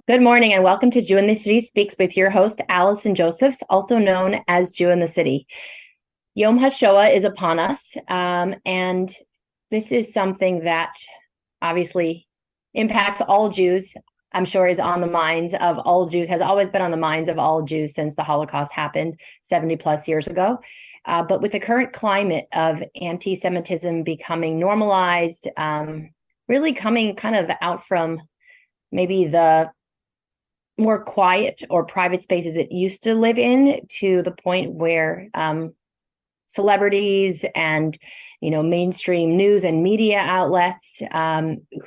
Good morning and welcome to Jew in the City Speaks with your host, Allison Josephs, also known as Jew in the City. Yom HaShoah is upon us, and this is something that obviously impacts all Jews. I'm sure is on the minds of all Jews, has always been on the minds of all Jews since the Holocaust happened 70 plus years ago. But with the current climate of anti-Semitism becoming normalized, really coming kind of out from maybe the more quiet or private spaces it used to live in, to the point where celebrities and mainstream news and media outlets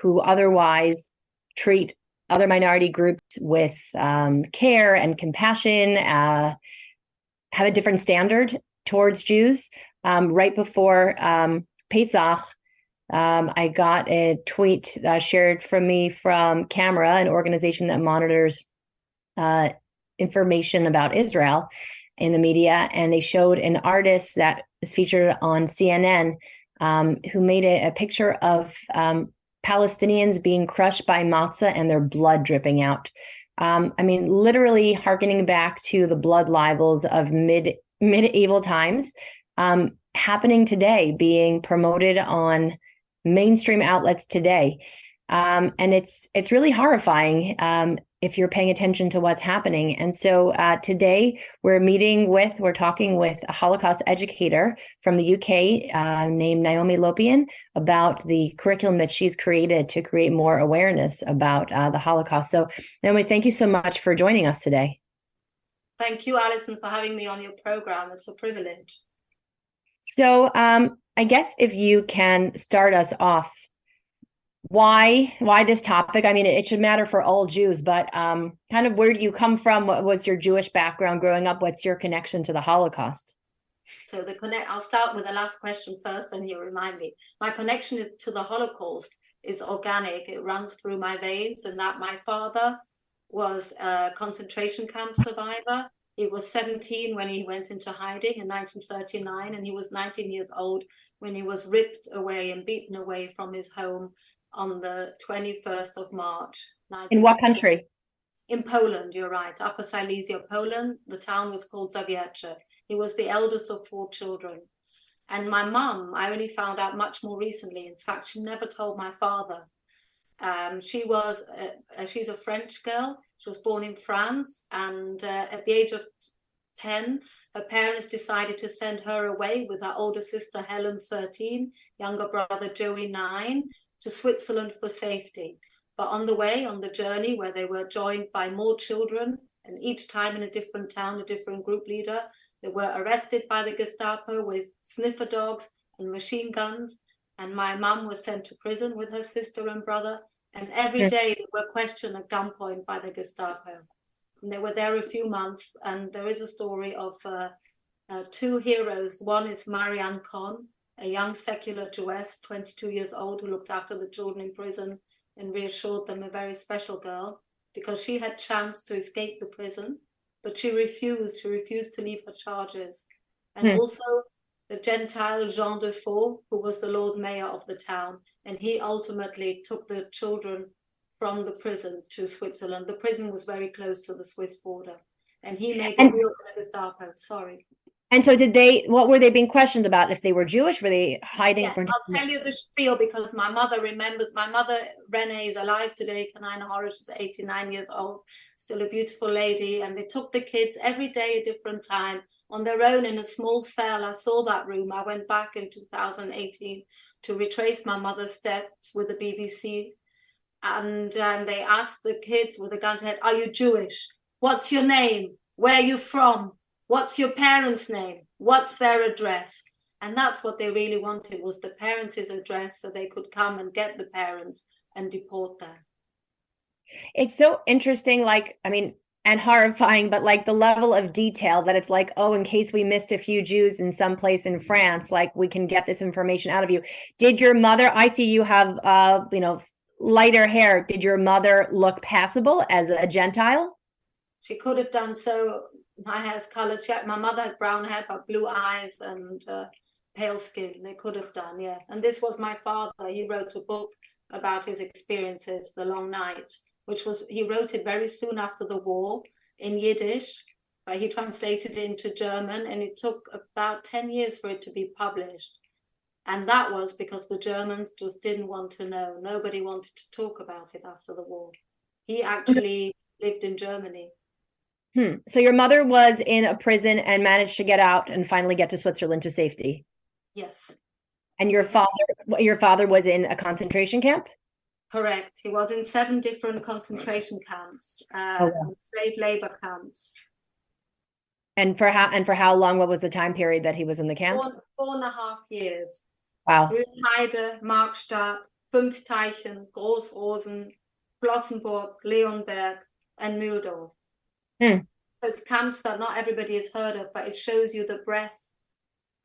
who otherwise treat other minority groups with care and compassion have a different standard towards Jews. Right before Pesach, I got a tweet shared from me from Camera, an organization that monitors information about Israel in the media, and they showed an artist that is featured on CNN who made a picture of Palestinians being crushed by matzah and their blood dripping out. Literally hearkening back to the blood libels of medieval times, happening today, being promoted on mainstream outlets today. And it's really horrifying if you're paying attention to what's happening. And so today we're talking with a Holocaust educator from the UK named Noemie Lopian about the curriculum that she's created to create more awareness about the Holocaust. So Noemie, thank you so much for joining us today. Thank you, Allison, for having me on your program. It's a privilege. So I guess if you can start us off, why this topic? I mean, it should matter for all Jews, but kind of where do you come from? What was your Jewish background growing up? What's your connection to the Holocaust? So I'll start with the last question first, and you remind me. My connection to the Holocaust is organic. It runs through my veins, and that my father was a concentration camp survivor. He was 17 when he went into hiding in 1939, and he was 19 years old when he was ripped away and beaten away from his home on the 21st of March. In what country? In Poland, you're right. Upper Silesia, Poland. The town was called Zawiercie. He was the eldest of 4 children. And my mum, I only found out much more recently. In fact, she never told my father. She's a French girl. She was born in France. And at the age of 10, her parents decided to send her away with her older sister, Helen, 13, younger brother, Joey, 9, to Switzerland for safety. But on the way, on the journey, where they were joined by more children, and each time in a different town, a different group leader, they were arrested by the Gestapo with sniffer dogs and machine guns. And my mum was sent to prison with her sister and brother. And every day they were questioned at gunpoint by the Gestapo. And they were there a few months. And there is a story of 2 heroes. One is Marianne Kohn, a young secular Jewess, 22 years old, who looked after the children in prison and reassured them, a very special girl, because she had chance to escape the prison, but she refused to leave her charges. And also the Gentile Jean de Faux, who was the Lord Mayor of the town, and he ultimately took the children from the prison to Switzerland. The prison was very close to the Swiss border, and he made a deal with the Gestapo. Sorry. And so what were they being questioned about? If they were Jewish, were they hiding? Yeah, I'll tell you the spiel because my mother remembers. My mother, Renee, is alive today. Kanina Horish is 89 years old, still a beautiful lady. And they took the kids every day a different time on their own in a small cell. I saw that room. I went back in 2018 to retrace my mother's steps with the BBC. And they asked the kids with a gun to head, "Are you Jewish? What's your name? Where are you from? What's your parents' name? What's their address?" And that's what they really wanted, was the parents' address, so they could come and get the parents and deport them. It's so interesting, and horrifying, but like the level of detail that it's like, oh, in case we missed a few Jews in some place in France, like we can get this information out of you. Did your mother, I see you have, lighter hair. Did your mother look passable as a Gentile? She could have done so. My hair's colored. My mother had brown hair, but blue eyes and pale skin. They could have done, yeah. And this was my father. He wrote a book about his experiences, The Long Night, he wrote it very soon after the war in Yiddish, but he translated it into German, and it took about 10 years for it to be published. And that was because the Germans just didn't want to know. Nobody wanted to talk about it after the war. He actually lived in Germany. So your mother was in a prison and managed to get out and finally get to Switzerland to safety. Yes. And your father was in a concentration camp? Correct. He was in 7 different concentration camps, slave labor camps. And for how long? What was the time period that he was in the camps? 4.5 years. Wow. Grünheide, Markstadt, Fünfteichen, Großrosen, Flossenburg, Leonberg, and Mühldorf. So it's camps that not everybody has heard of, but it shows you the breadth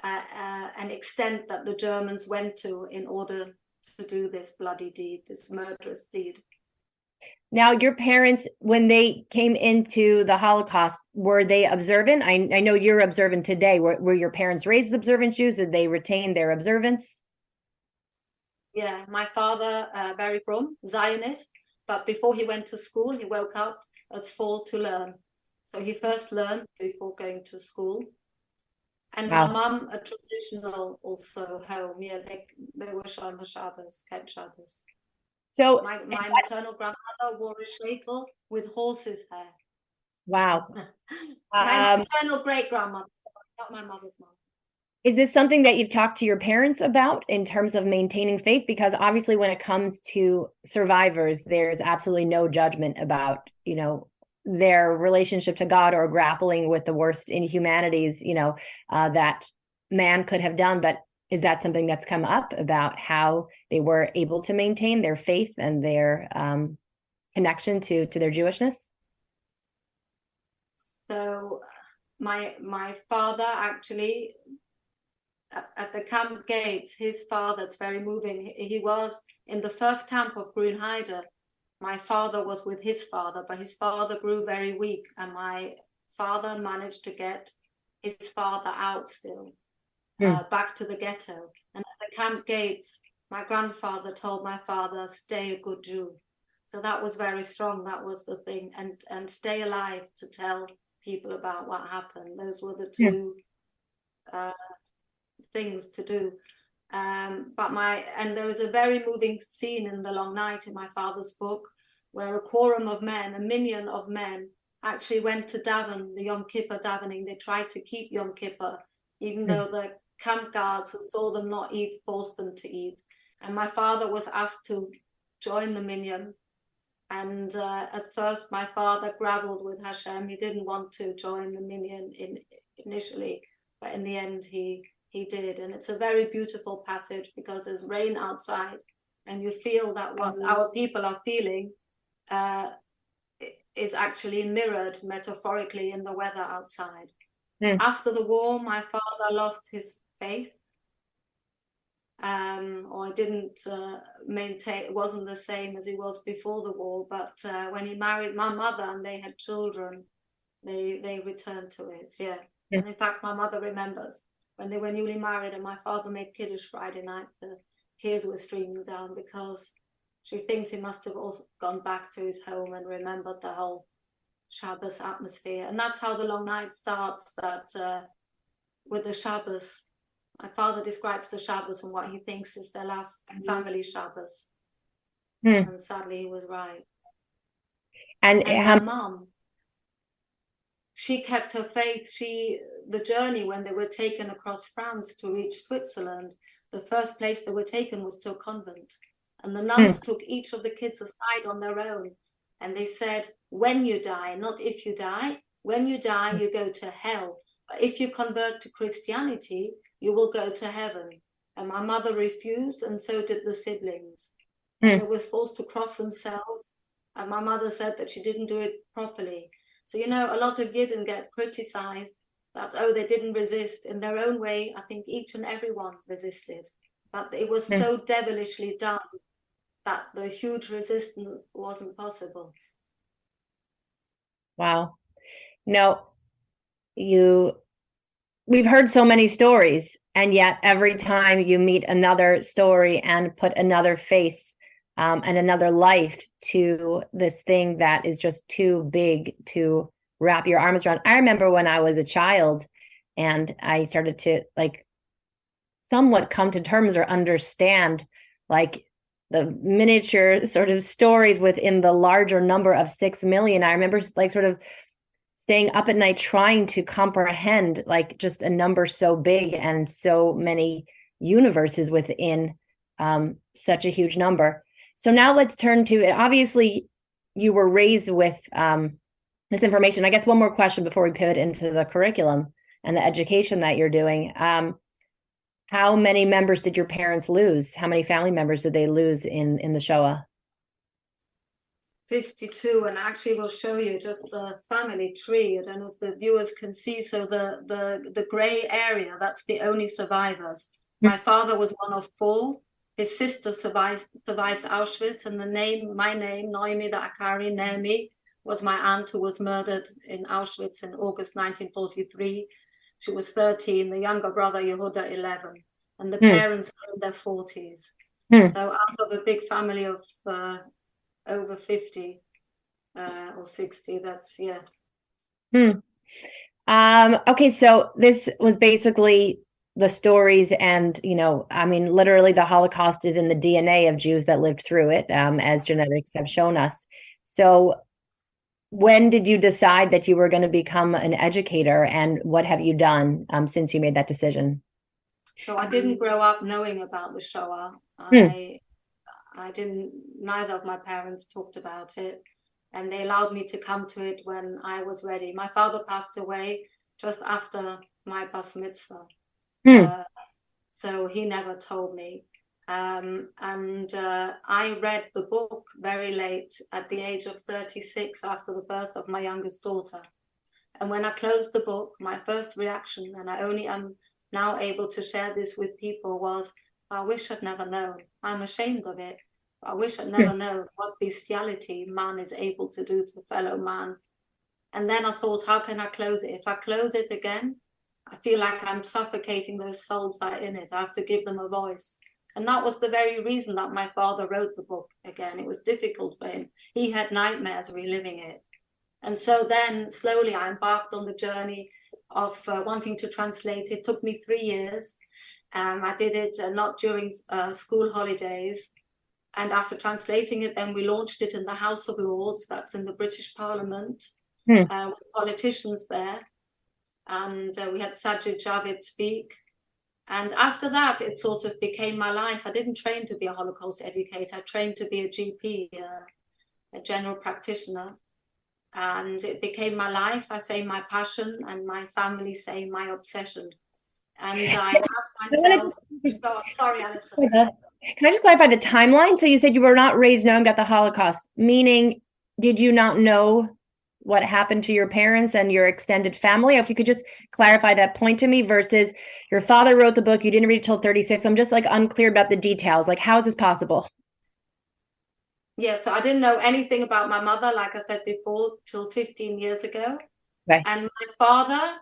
and extent that the Germans went to in order to do this bloody deed, this murderous deed. Now, your parents, when they came into the Holocaust, were they observant? I know you're observant today. Were your parents raised observant Jews? Did they retain their observance? Yeah, my father, very frum, Zionist, but before he went to school, he woke up at 4 to learn. So he first learned before going to school. And my mum, a traditional also home. Yeah, they were Shomer Shabbos, kept Shabbos. So my maternal grandmother wore a sheitel with horse's hair. Wow. My maternal great-grandmother, not my mother's mom. Is this something that you've talked to your parents about in terms of maintaining faith? Because obviously when it comes to survivors, there's absolutely no judgment about, their relationship to God or grappling with the worst inhumanities, that man could have done. But is that something that's come up about how they were able to maintain their faith and their connection to their Jewishness? So my father actually, at the camp gates, his father, it's very moving. He was in the first camp of Grünheide. My father was with his father, but his father grew very weak, and my father managed to get his father out still, back to the ghetto. And at the camp gates, my grandfather told my father, stay a good Jew. So that was very strong. That was the thing. And stay alive to tell people about what happened. Those were the two things to do. And there is a very moving scene in The Long Night in my father's book, where a quorum of men, a minyan of men, actually went to daven, the Yom Kippur davening. They tried to keep Yom Kippur, even though the camp guards who saw them not eat forced them to eat. And my father was asked to join the minyan. And at first, my father grappled with Hashem. He didn't want to join the minyan initially, but in the end, he did. And it's a very beautiful passage because there's rain outside, and you feel that what our people are feeling is actually mirrored metaphorically in the weather outside. After the war, my father lost his faith, or didn't maintain. It wasn't the same as he was before the war. But when he married my mother and they had children, they returned to it. Yeah. And in fact, my mother remembers when they were newly married and my father made Kiddush Friday night, the tears were streaming down because she thinks he must have also gone back to his home and remembered the whole Shabbos atmosphere. And that's how The Long Night starts, that with the Shabbos. My father describes the Shabbos and what he thinks is their last family Shabbos. And sadly, he was right. And my mom, she kept her faith. The journey when they were taken across France to reach Switzerland, the first place they were taken was to a convent. And the nuns took each of the kids aside on their own. And they said, when you die, not if you die, when you die, you go to hell. But if you convert to Christianity, you will go to heaven. And my mother refused, and so did the siblings. And they were forced to cross themselves. And my mother said that she didn't do it properly. So, a lot of Yidden get criticized that, they didn't resist. In their own way, I think each and every one resisted. But it was so devilishly done that the huge resistance wasn't possible. Wow. No, we've heard so many stories, and yet every time you meet another story and put another face and another life to this thing that is just too big to wrap your arms around. I remember when I was a child and I started to like somewhat come to terms or understand like the miniature sort of stories within the larger number of 6 million. I remember like sort of staying up at night trying to comprehend like just a number so big and so many universes within such a huge number. So now let's turn to it. Obviously, you were raised with this information. I guess one more question before we pivot into the curriculum and the education that you're doing. How many members did your parents lose? How many family members did they lose in the Shoah? 52, and actually we'll show you just the family tree. I don't know if the viewers can see. So the gray area, that's the only survivors. My father was one of 4. His sister survived Auschwitz, and my name, Noemie, that I carry, Noemie, was my aunt who was murdered in Auschwitz in August 1943. She was 13, the younger brother, Yehuda, 11, and the parents were in their 40s. So out of a big family of over 50 or 60, that's, yeah. Okay, so this was basically the stories and, I mean, literally the Holocaust is in the DNA of Jews that lived through it, as genetics have shown us. So when did you decide that you were going to become an educator, and what have you done since you made that decision? So I didn't grow up knowing about the Shoah. I didn't, neither of my parents talked about it, and they allowed me to come to it when I was ready. My father passed away just after my bas mitzvah. So he never told me. I read the book very late, at the age of 36, after the birth of my youngest daughter. And when I closed the book, my first reaction, and I only am now able to share this with people, was, I wish I'd never known. I'm ashamed of it. I wish I'd never known what bestiality man is able to do to fellow man. And then I thought, how can I close it? If I close it again, I feel like I'm suffocating those souls that are in it. I have to give them a voice. And that was the very reason that my father wrote the book again. It was difficult for him. He had nightmares reliving it. And so then slowly I embarked on the journey of wanting to translate. It took me 3 years. I did it not during school holidays. And after translating it, then we launched it in the House of Lords, that's in the British Parliament, with politicians there. And we had Sajid Javid speak. And after that, it sort of became my life. I didn't train to be a Holocaust educator. I trained to be a GP, a general practitioner. And it became my life. I say my passion, and my family say my obsession. And I asked myself, sorry, Allison. Can I just clarify the timeline? So you said you were not raised knowing about the Holocaust, meaning did you not know what happened to your parents and your extended family? If you could just clarify that point to me, versus your father wrote the book, you didn't read it till 36. I'm just like unclear about the details. Like, how is this possible? Yeah, so I didn't know anything about my mother, like I said before, till 15 years ago. Right. And my father,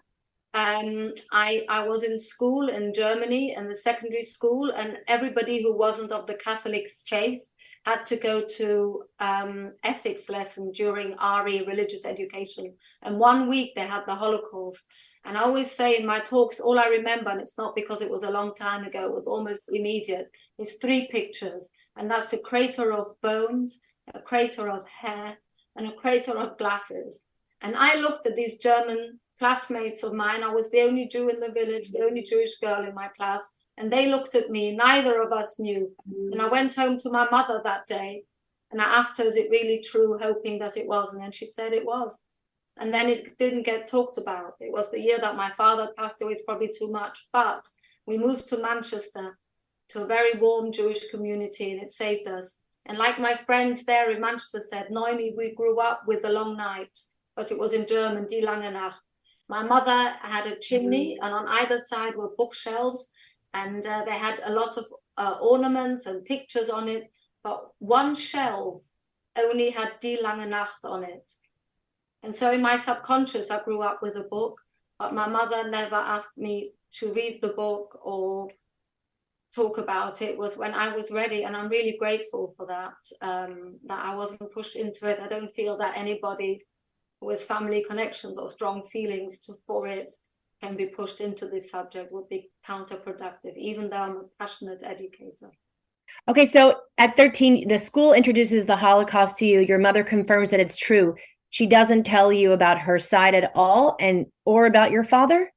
I was in school in Germany, in the secondary school, and everybody who wasn't of the Catholic faith had to go to ethics lesson during RE, religious education. And 1 week they had the Holocaust. And I always say in my talks, all I remember, and it's not because it was a long time ago, it was almost immediate, is 3 pictures. And that's a crater of bones, a crater of hair, and a crater of glasses. And I looked at these German classmates of mine. I was the only Jew in the village, the only Jewish girl in my class. And they looked at me. Neither of us knew. And I went home to my mother that day. And I asked her, is it really true, hoping that it was. And then she said it was. And then it didn't get talked about. It was the year that my father passed away. It's probably too much. But we moved to Manchester, to a very warm Jewish community, and it saved us. And like my friends there in Manchester said, Noemie, we grew up with the long night, but it was in German, die lange Nacht. My mother had a chimney, and on either side were bookshelves, and they had a lot of ornaments and pictures on it, but one shelf only had die lange Nacht on it. And so in my subconscious, I grew up with a book, but my mother never asked me to read the book or talk about it was when I was ready, and I'm really grateful for that, that I wasn't pushed into it. I don't feel that anybody with family connections or strong feelings for it can be pushed into this subject. Would be counterproductive, even though I'm a passionate educator. Okay, so at 13, the school introduces the Holocaust to you. Your mother confirms that it's true. She doesn't tell you about her side at all, or about your father?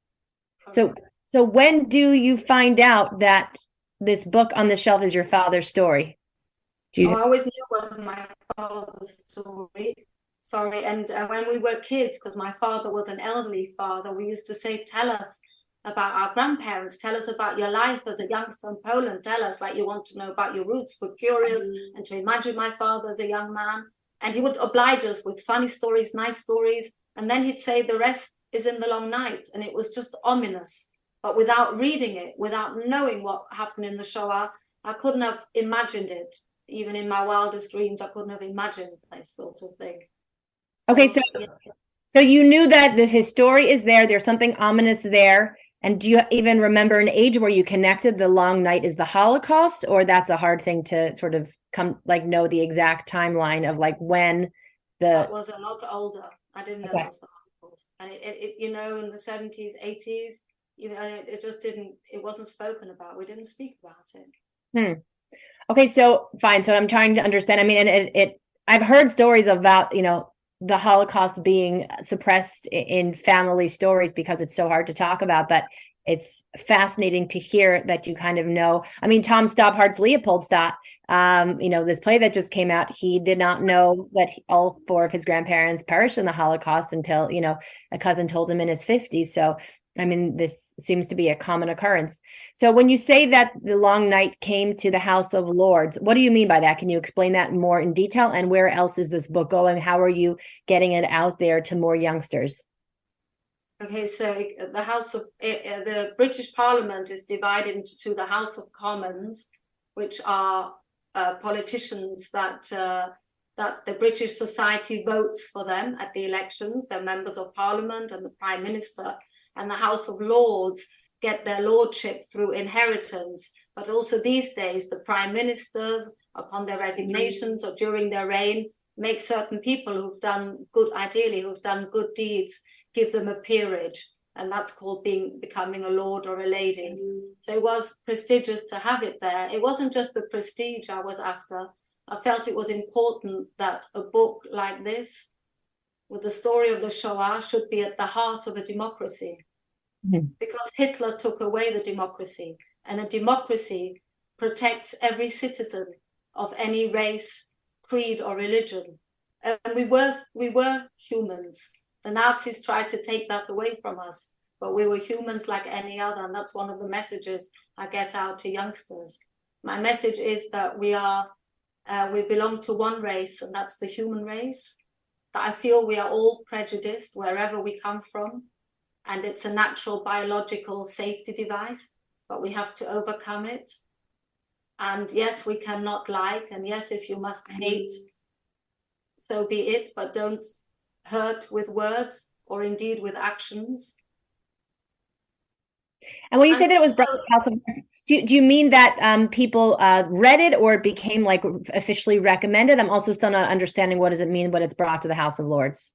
Okay. So when do you find out that this book on the shelf is your father's story? I always knew it was my father's story. Sorry, and when we were kids, because my father was an elderly father, we used to say, tell us about our grandparents, tell us about your life as a youngster in Poland, tell us, like, you want to know about your roots, we're curious, and to imagine my father as a young man. And he would oblige us with funny stories, nice stories, and then he'd say the rest is in the long night. And it was just ominous. But without reading it, without knowing what happened in the Shoah, I couldn't have imagined it. Even in my wildest dreams, I couldn't have imagined this sort of thing. Okay, so you knew that his story is there. There's something ominous there. And do you even remember an age where you connected the long night is the Holocaust, or that's a hard thing to sort of know the exact timeline of when That was a lot older. I didn't know it was the Holocaust. And it in the 70s, 80s, it just didn't, it wasn't spoken about. We didn't speak about it. Okay, so fine. So I'm trying to understand. I mean, and I've heard stories about, the Holocaust being suppressed in family stories because it's so hard to talk about, but it's fascinating to hear that you kind of know. I mean, Tom Stobhart's Leopoldstadt, this play that just came out, he did not know that all 4 of his grandparents perished in the Holocaust until, a cousin told him in his 50s. So I mean, this seems to be a common occurrence. So when you say that the long night came to the House of Lords, what do you mean by that? Can you explain that more in detail? And where else is this book going? How are you getting it out there to more youngsters? Okay, so the British Parliament is divided into the House of Commons, which are politicians that the British society votes for them at the elections. They're members of Parliament and the Prime Minister. And the House of Lords get their lordship through inheritance. But also these days, the prime ministers, upon their resignations or during their reign, make certain people who've done good deeds, give them a peerage. And that's called becoming a lord or a lady. So it was prestigious to have it there. It wasn't just the prestige I was after. I felt it was important that a book like this, with the story of the Shoah, should be at the heart of a democracy. Because Hitler took away the democracy, and a democracy protects every citizen of any race, creed, or religion. And we were humans. The Nazis tried to take that away from us, but we were humans like any other, and that's one of the messages I get out to youngsters. My message is that we belong to one race, and that's the human race. That I feel we are all prejudiced wherever we come from, and it's a natural biological safety device, but we have to overcome it. And yes, we cannot like, and yes, if you must hate, so be it, but don't hurt with words or indeed with actions. And when you say that it was brought to the House of Lords, do you mean that people read it, or it became officially recommended? I'm also still not understanding what does it mean when it's brought to the House of Lords.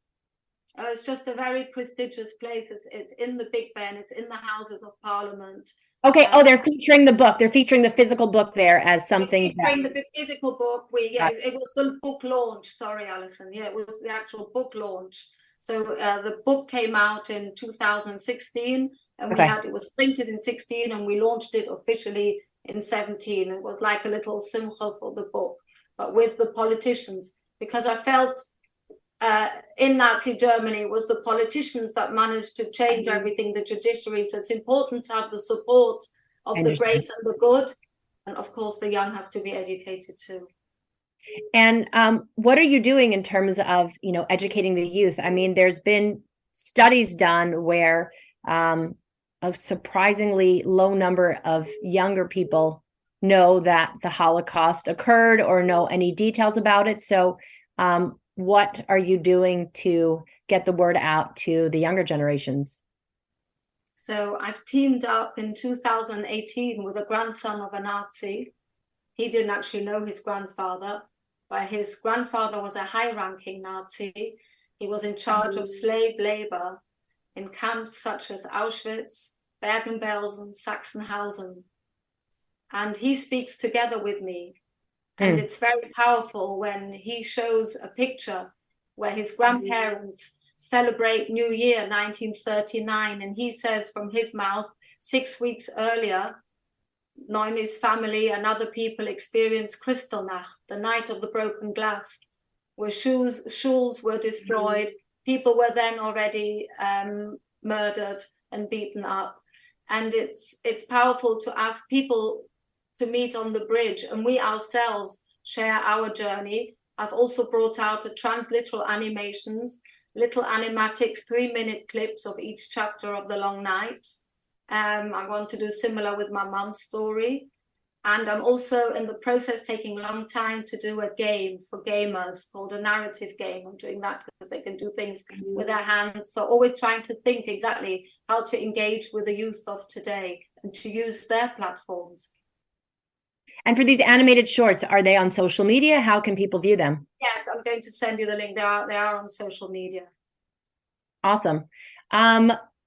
Oh, it's just a very prestigious place. It's in the Big Ben. It's in the Houses of Parliament. Okay. They're featuring the book. They're featuring the physical book there as something. Featuring the physical book. It was the book launch. Sorry, Allison. Yeah, it was the actual book launch. So the book came out in 2016, and it was printed in 16, and we launched it officially in 17. It was like a little simcha for the book, but with the politicians, because I felt. In Nazi Germany, it was the politicians that managed to change everything, the judiciary. So it's important to have the support of the great and the good. And of course, the young have to be educated too. And what are you doing in terms of, educating the youth? I mean, there's been studies done where a surprisingly low number of younger people know that the Holocaust occurred or know any details about it. So what are you doing to get the word out to the younger generations? So I've teamed up in 2018 with a grandson of a Nazi. He didn't actually know his grandfather, but his grandfather was a high-ranking Nazi. He was in charge of slave labor in camps such as Auschwitz, Bergen-Belsen, Sachsenhausen. And he speaks together with me. And it's very powerful when he shows a picture where his grandparents celebrate New Year 1939. And he says from his mouth, 6 weeks earlier, Noemie's family and other people experienced Kristallnacht, the night of the broken glass, where shuls were destroyed. People were then already murdered and beaten up. And it's powerful to ask people to meet on the bridge, and we ourselves share our journey. I've also brought out a transliteral animations, little animatics, 3-minute clips of each chapter of The Long Night. I want to do similar with my mum's story. And I'm also in the process taking a long time to do a game for gamers called a narrative game. I'm doing that because they can do things with their hands. So always trying to think exactly how to engage with the youth of today and to use their platforms. And for these animated shorts, are they on social media? How can people view them? Yes, I'm going to send you the link. They are on social media. Awesome.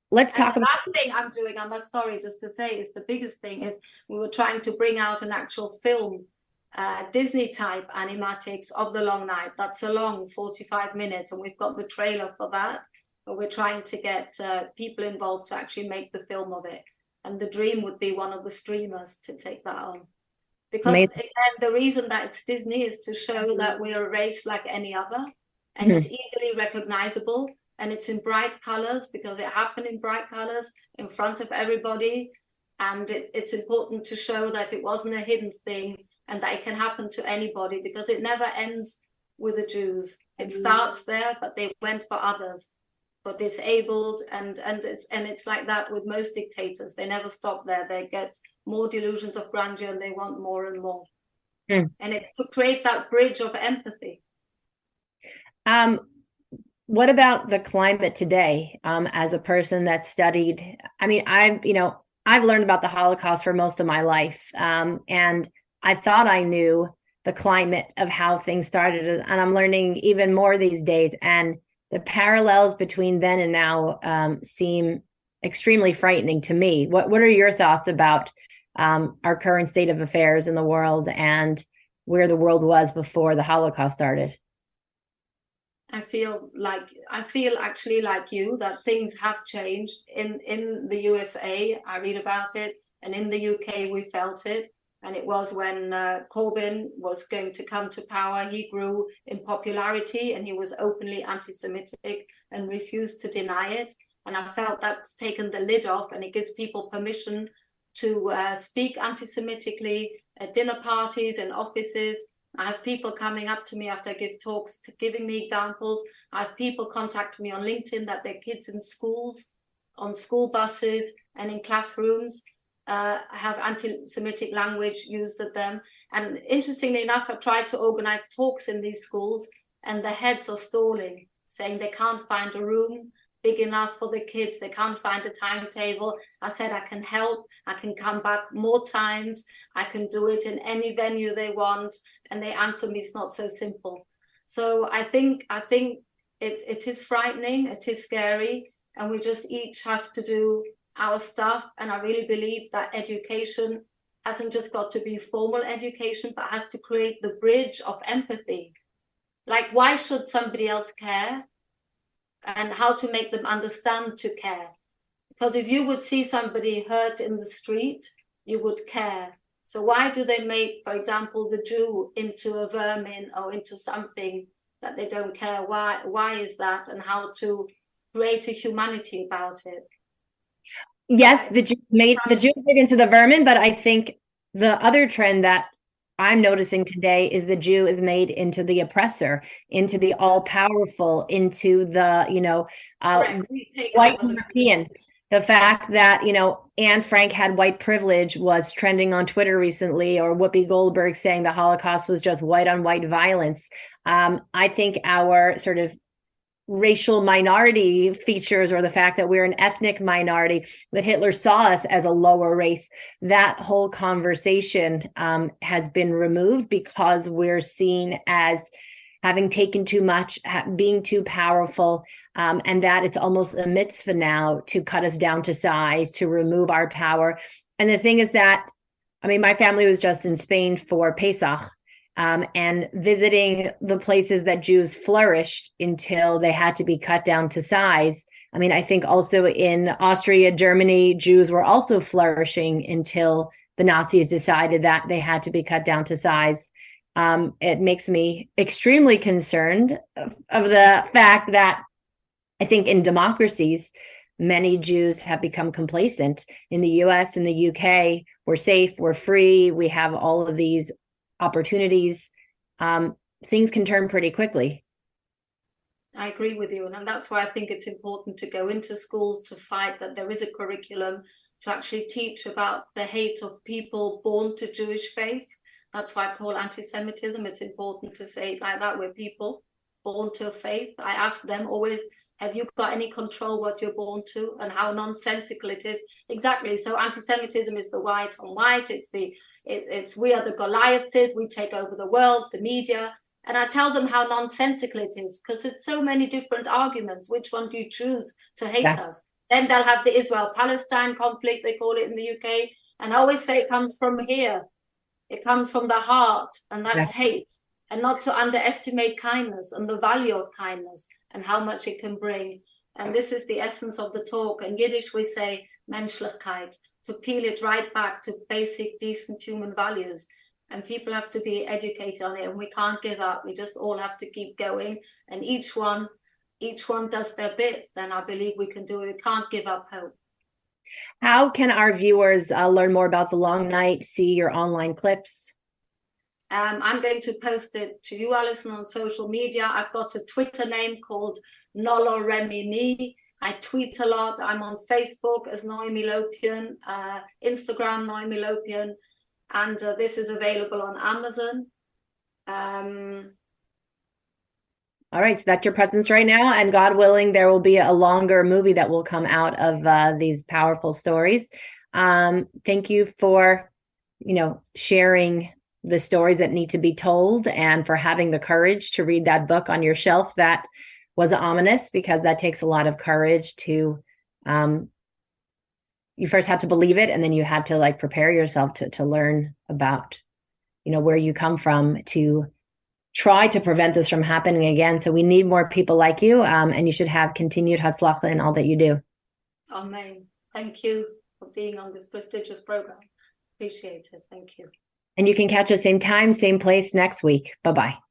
Let's talk about about the last thing I'm doing. Sorry, just to say, is the biggest thing is we were trying to bring out an actual film, Disney type animatics of The Long Night. That's a long 45 minutes, and we've got the trailer for that. But we're trying to get people involved to actually make the film of it. And the dream would be one of the streamers to take that on. Because again, the reason that it's Disney is to show that we are a race like any other, and it's easily recognizable, and it's in bright colors because it happened in bright colors in front of everybody. And it's important to show that it wasn't a hidden thing and that it can happen to anybody, because it never ends with the Jews. It starts there, but they went for others, for disabled, and it's like that with most dictators. They never stop there. They get more delusions of grandeur and they want more and more. And it's to create that bridge of empathy. What about the climate today? As a person that studied, I mean, I've learned about the Holocaust for most of my life. And I thought I knew the climate of how things started, and I'm learning even more these days. And the parallels between then and now seem extremely frightening to me. What are your thoughts about our current state of affairs in the world and where the world was before the Holocaust started? I feel actually like you, that things have changed in the USA. I read about it, and in the UK we felt it. And it was when Corbyn was going to come to power. He grew in popularity and he was openly anti-Semitic and refused to deny it. And I felt that's taken the lid off, and it gives people permission to speak anti-Semitically at dinner parties and offices. I have people coming up to me after I give talks, giving me examples. I have people contact me on LinkedIn that their kids in schools, on school buses and in classrooms have anti-Semitic language used at them. And interestingly enough, I've tried to organize talks in these schools, and the heads are stalling, saying they can't find a room big enough for the kids. They can't find a timetable. I said, I can help. I can come back more times. I can do it in any venue they want. And they answer me, it's not so simple. So I think it is frightening. It is scary. And we just each have to do our stuff. And I really believe that education hasn't just got to be formal education, but has to create the bridge of empathy. Like, why should somebody else care? And how to make them understand to care. Because if you would see somebody hurt in the street, you would care. So why do they make, for example, the Jew into a vermin or into something that they don't care? Why is that? And how to create a humanity about it. Yes, the Jews made into the vermin, but I think the other trend that I'm noticing today is the Jew is made into the oppressor, into the all-powerful, into the, white European. The fact that, Anne Frank had white privilege was trending on Twitter recently, or Whoopi Goldberg saying the Holocaust was just white on white violence. I think our sort of racial minority features, or the fact that we're an ethnic minority, that Hitler saw us as a lower race, that whole conversation has been removed because we're seen as having taken too much, being too powerful, and that it's almost a mitzvah now to cut us down to size, to remove our power. And the thing is that, I mean, my family was just in Spain for Pesach, and visiting the places that Jews flourished until they had to be cut down to size. I mean, I think also in Austria, Germany, Jews were also flourishing until the Nazis decided that they had to be cut down to size. It makes me extremely concerned of the fact that I think in democracies, many Jews have become complacent. In the US and the UK, we're safe, we're free, we have all of these opportunities. Things can turn pretty quickly. I agree with you. And that's why I think it's important to go into schools to fight that there is a curriculum to actually teach about the hate of people born to Jewish faith. That's why I call anti-Semitism. It's important to say it like that. We're people born to a faith. I ask them always, have you got any control what you're born to, and how nonsensical it is? Exactly. So anti-Semitism is the white on white. It's we are the Goliaths, we take over the world, the media. And I tell them how nonsensical it is, because it's so many different arguments. Which one do you choose to hate us? Then they'll have the Israel-Palestine conflict, they call it in the UK. And I always say it comes from here. It comes from the heart, and that's hate. And not to underestimate kindness and the value of kindness and how much it can bring. And this is the essence of the talk. In Yiddish, we say Menschlichkeit, to peel it right back to basic, decent human values. And people have to be educated on it, and we can't give up. We just all have to keep going. And each one does their bit, then I believe we can do it. We can't give up hope. How can our viewers learn more about the long night, see your online clips? I'm going to post it to you, Allison, on social media. I've got a Twitter name called Nolo Remini. I tweet a lot. I'm on Facebook as Noemie Lopian, Instagram Noemie Lopian, and this is available on Amazon. All right, so that's your presence right now, and God willing, there will be a longer movie that will come out of these powerful stories. Thank you for, sharing the stories that need to be told, and for having the courage to read that book on your shelf that was ominous, because that takes a lot of courage to, you first had to believe it, and then you had to prepare yourself to learn about, where you come from, to try to prevent this from happening again. So we need more people like you, and you should have continued hatzlacha in all that you do. Amen. Thank you for being on this prestigious program. Appreciate it. Thank you. And you can catch us same time, same place next week. Bye-bye.